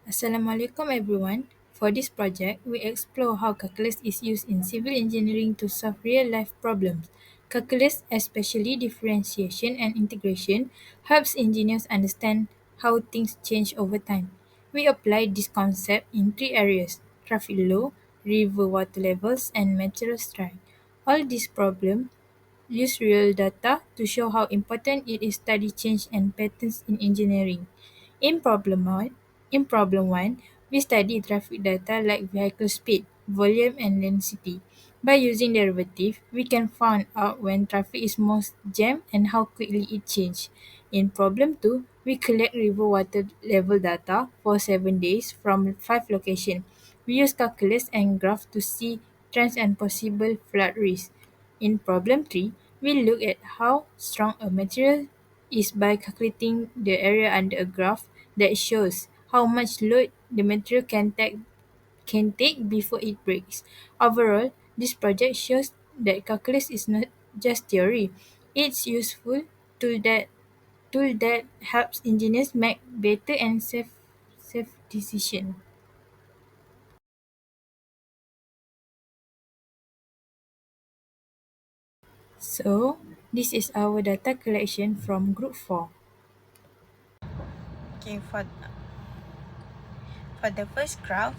Assalamualaikum everyone. For this project, we explore how calculus is used in civil engineering to solve real-life problems. Calculus, especially differentiation and integration, helps engineers understand how things change over time. We apply this concept in three areas: traffic law, river water levels, and material strength. All these problems use real data to show how important it is to study change and patterns in engineering. In problem 1, we study traffic data like vehicle speed, volume, and density. By using derivative, we can find out when traffic is most jammed and how quickly it changes. In problem 2, we collect river water level data for 7 days from 5 locations. We use calculus and graph to see trends and possible flood risk. In problem 3, we look at how strong a material is by calculating the area under a graph that shows how much load the material can take before it breaks. Overall, this project shows that calculus is not just theory. It's useful tool that tool that helps engineers make better and safe decision. So, this is our data collection from group 4. Okay, for the first graph,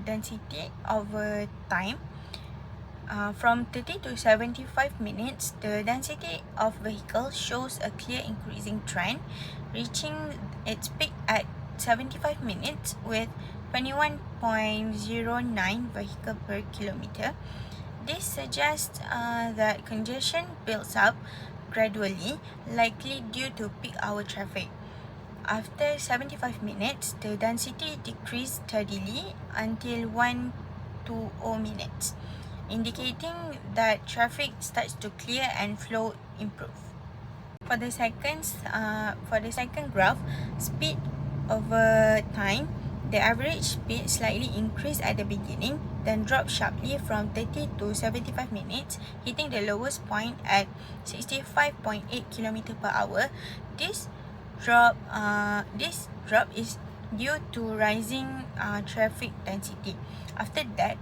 density over time, from 30 to 75 minutes, the density of vehicles shows a clear increasing trend, reaching its peak at 75 minutes with 21.09 vehicle per kilometer. This suggests that congestion builds up gradually, likely due to peak hour traffic. After 75 minutes, the density decreased steadily until 120 minutes, indicating that traffic starts to clear and flow improve. For the second graph, speed over time, the average speed slightly increased at the beginning, then dropped sharply from 30 to 75 minutes, hitting the lowest point at 65.8 km per hour. This drop is due to rising traffic density. After that,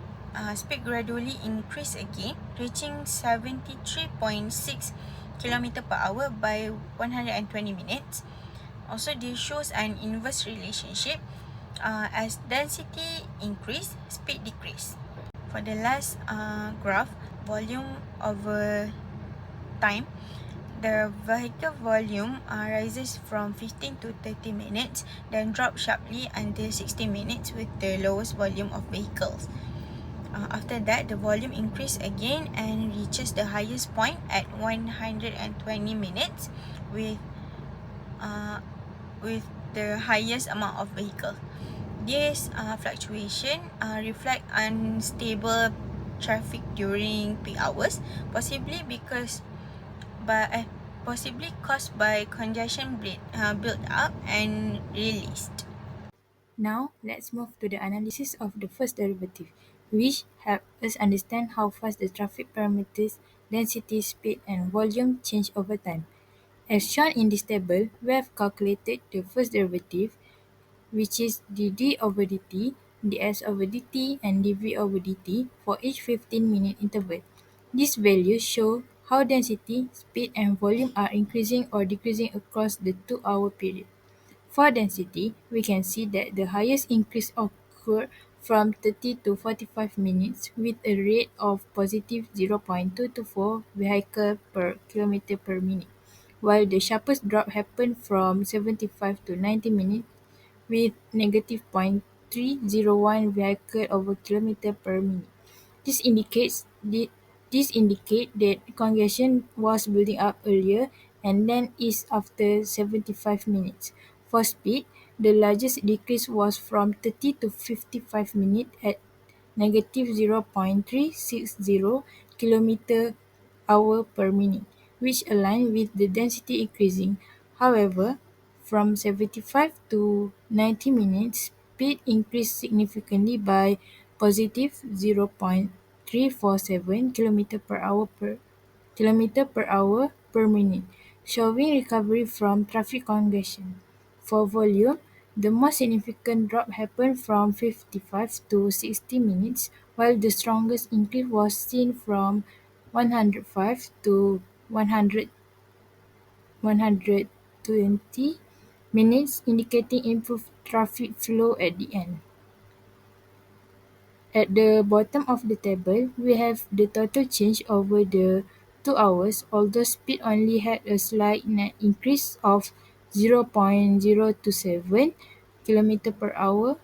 speed gradually increased again, reaching 73.6 km per hour by 120 minutes. Also, this shows an inverse relationship. As density increase, speed decrease. For the last graph, volume over time, the vehicle volume rises from 15 to 30 minutes, then drops sharply until 60 minutes with the lowest volume of vehicles. After that, the volume increases again and reaches the highest point at 120 minutes with uh, with the highest amount of vehicles. This fluctuation reflect unstable traffic during peak hours, possibly because possibly caused by congestion built up and released. Now, let's move to the analysis of the first derivative, which helps us understand how fast the traffic parameters, density, speed, and volume change over time. As shown in this table, we have calculated the first derivative, which is dd over dt, ds over dt, and dv over dt for each 15-minute interval. These values show how density, speed, and volume are increasing or decreasing across the 2-hour period. For density, we can see that the highest increase occurred from 30 to 45 minutes with a rate of positive 0.224 vehicle per kilometer per minute, while the sharpest drop happened from 75 to 90 minutes with negative 0.301 vehicle over kilometer per minute. This indicates the this indicate that congestion was building up earlier and then eased after 75 minutes. For speed, the largest decrease was from 30 to 55 minutes at negative 0.360 km hour per minute, which align with the density increasing. However, from 75 to 90 minutes, speed increased significantly by positive 0.347 km per minute, showing recovery from traffic congestion. For volume, The most significant drop happened from 55 to 60 minutes, while the strongest increase was seen from 105 to 120 minutes, indicating improved traffic flow at the end. At the bottom of the table, we have the total change over the 2 hours, although speed only had a slight net increase of 0.027 km per hour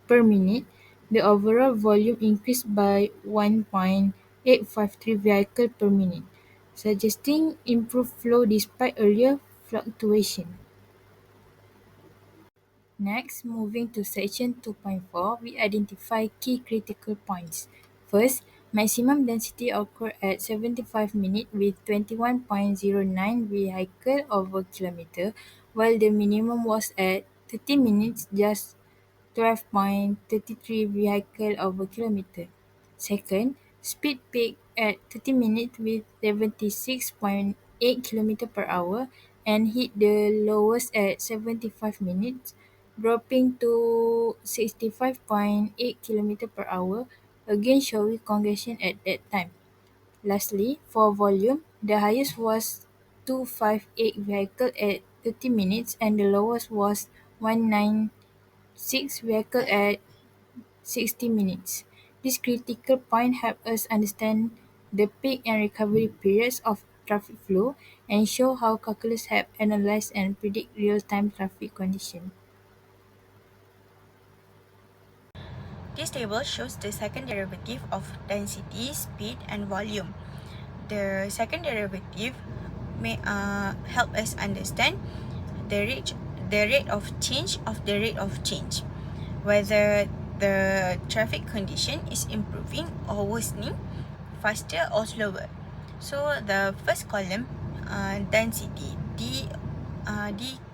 per minute. The overall volume increased by 1.853 vehicle per minute, suggesting improved flow despite earlier fluctuation. Next, moving to section 2.4, we identify key critical points. First, maximum density occurred at 75 minutes with 21.09 vehicle over kilometer, while the minimum was at 30 minutes just 12.33 vehicle over kilometer. Second, speed peaked at 30 minutes with 76.8 km per hour and hit the lowest at 75 minutes, dropping to 65.8 km per hour, again showing congestion at that time. Lastly, for volume, the highest was 258 vehicle at 30 minutes and the lowest was 196 vehicle at 60 minutes. This critical point helps us understand the peak and recovery periods of traffic flow and show how calculus help analyze and predict real-time traffic conditions. This table shows the second derivative of density, speed, and volume. The second derivative may help us understand the rate of change of the rate of change, whether the traffic condition is improving or worsening, faster or slower. So the first column, density, d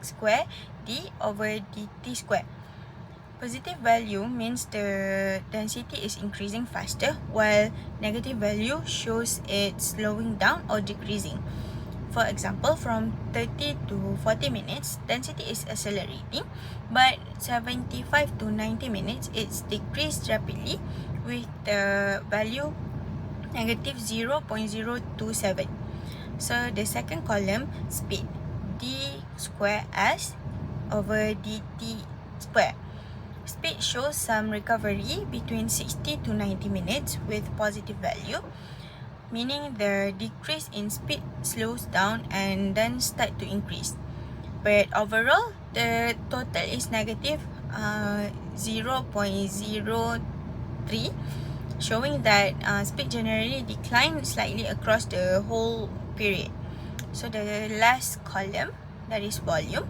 square d over dt square. Positive value means the density is increasing faster, while negative value shows it slowing down or decreasing. For example, from 30 to 40 minutes, density is accelerating, but 75 to 90 minutes, it's decreased rapidly with the value negative 0.027. So the second column, speed, d square s over dt square. Speed shows some recovery between 60 to 90 minutes with positive value, meaning the decrease in speed slows down and then start to increase. But overall, the total is negative 0.03, showing that speed generally declined slightly across the whole period. So the last column, that is volume,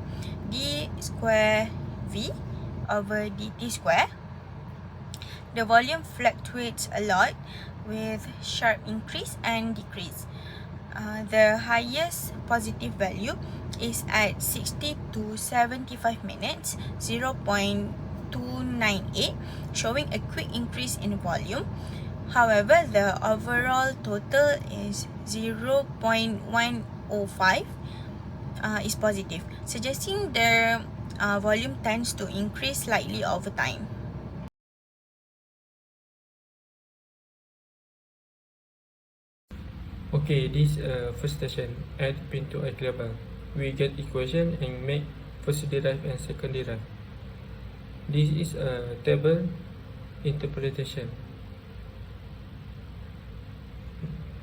d square v over dt square. The volume fluctuates a lot with sharp increase and decrease. The highest positive value is at 60 to 75 minutes, 0.298, showing a quick increase in volume. However, the overall total is 0.105 is positive, suggesting the volume tends to increase slightly over time. Okay, this first station add pin to eye level. We get equation and make first derive and second derive. This is a table interpretation.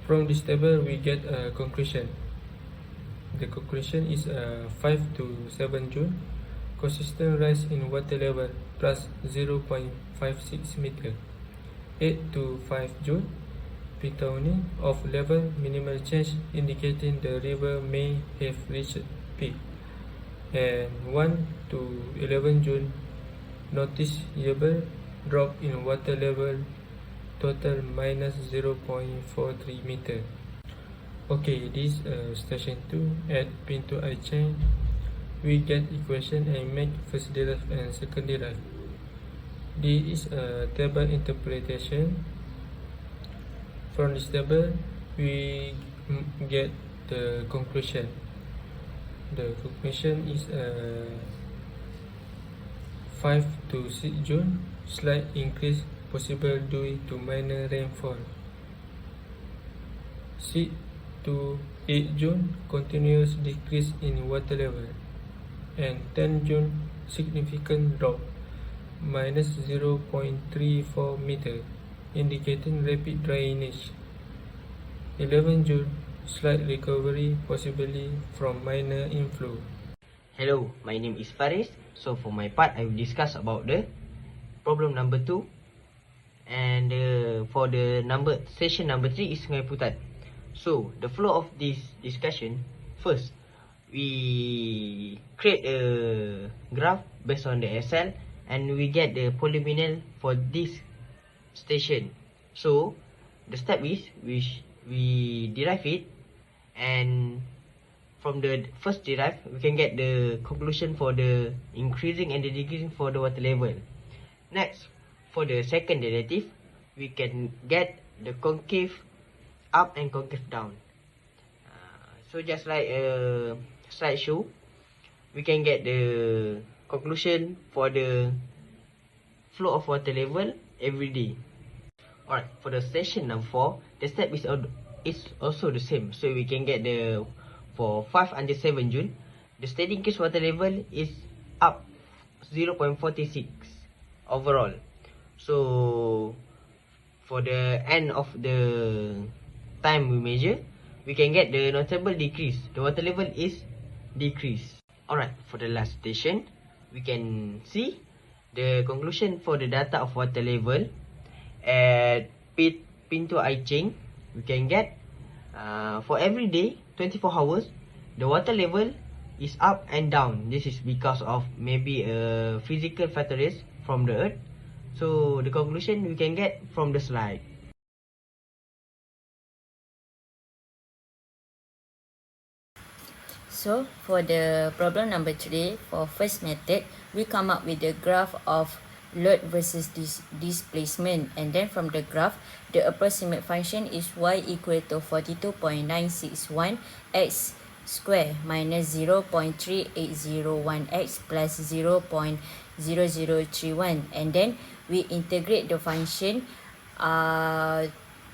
From this table we get a conclusion. The conclusion is 5 to 7 June, consistent rise in water level plus 0.56 meter. 8 to 5 June, platooning of level, minimal change indicating the river may have reached peak. And 1 to 11 June, noticeable drop in water level, total minus 0.43 meter. Okay, this station 2 add pin to eye chain. We get equation and make first derive and second derive. This is a table interpretation. From this table we get the conclusion. The conclusion is 5 to 6 June, slight increase possible due to minor rainfall. 6 to 8 June, continuous decrease in water level. And 10 June, significant drop, minus 0.34 meter, indicating rapid drainage. 11 June, slight recovery possibly from minor inflow. Hello, my name is Faris. So for my part, I will discuss about the problem number 2. And for the session number 3 is Sungai Putat. So the flow of this discussion, first, we create a graph based on the Excel and we get the polynomial for this station. So the step is we derive it, and from the first derive we can get the conclusion for the increasing and the decreasing for the water level. Next, for the second derivative, we can get the concave up and concave down. So just like a slideshow, we can get the conclusion for the flow of water level every day. Alright, for the session number 4, the step is also the same. So we can get the for 5 until 7 June, the steady increase water level is up 0.46 overall. So for the end of the time we measure, we can get the notable decrease. The water level is decreased. Alright, for the last station, we can see the conclusion for the data of water level at Pintu Aicheng. We can get for every day 24 hours the water level is up and down. This is because of maybe a physical factors from the earth. So the conclusion we can get from the slide. So for the problem number 3, for first method, we come up with the graph of load versus displacement, and then from the graph, the approximate function is y equal to 42.961 x square minus 0.3801 x plus 0.0031, and then we integrate the function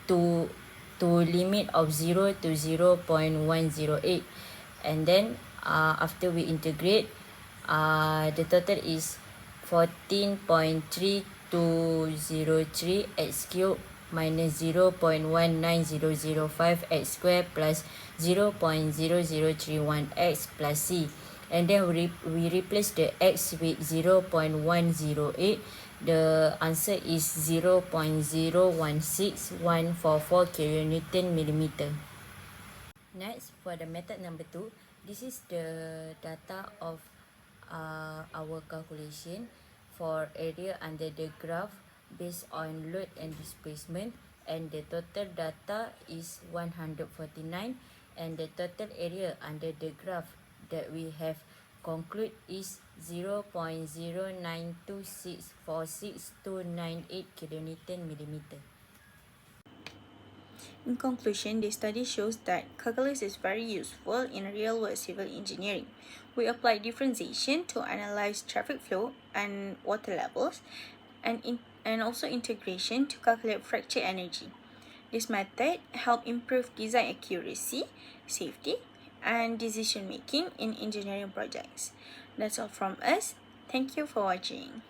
to limit of 0 to 0.108, and then after we integrate, the total is 14.3203 x cubed minus 0.19005 x square plus 0.0031 x plus c, and then we replace the x with 0.108. The answer is 0.016144 kilonewton millimeter. Next, for the method number 2, this is the data of our calculation for area under the graph based on load and displacement, and the total data is 149, and the total area under the graph that we have conclude is 0.092646298 kilonewton millimeter. In conclusion, the study shows that calculus is very useful in real-world civil engineering. We apply differentiation to analyze traffic flow and water levels, and also integration to calculate fracture energy. This method helps improve design accuracy, safety, and decision-making in engineering projects. That's all from us. Thank you for watching.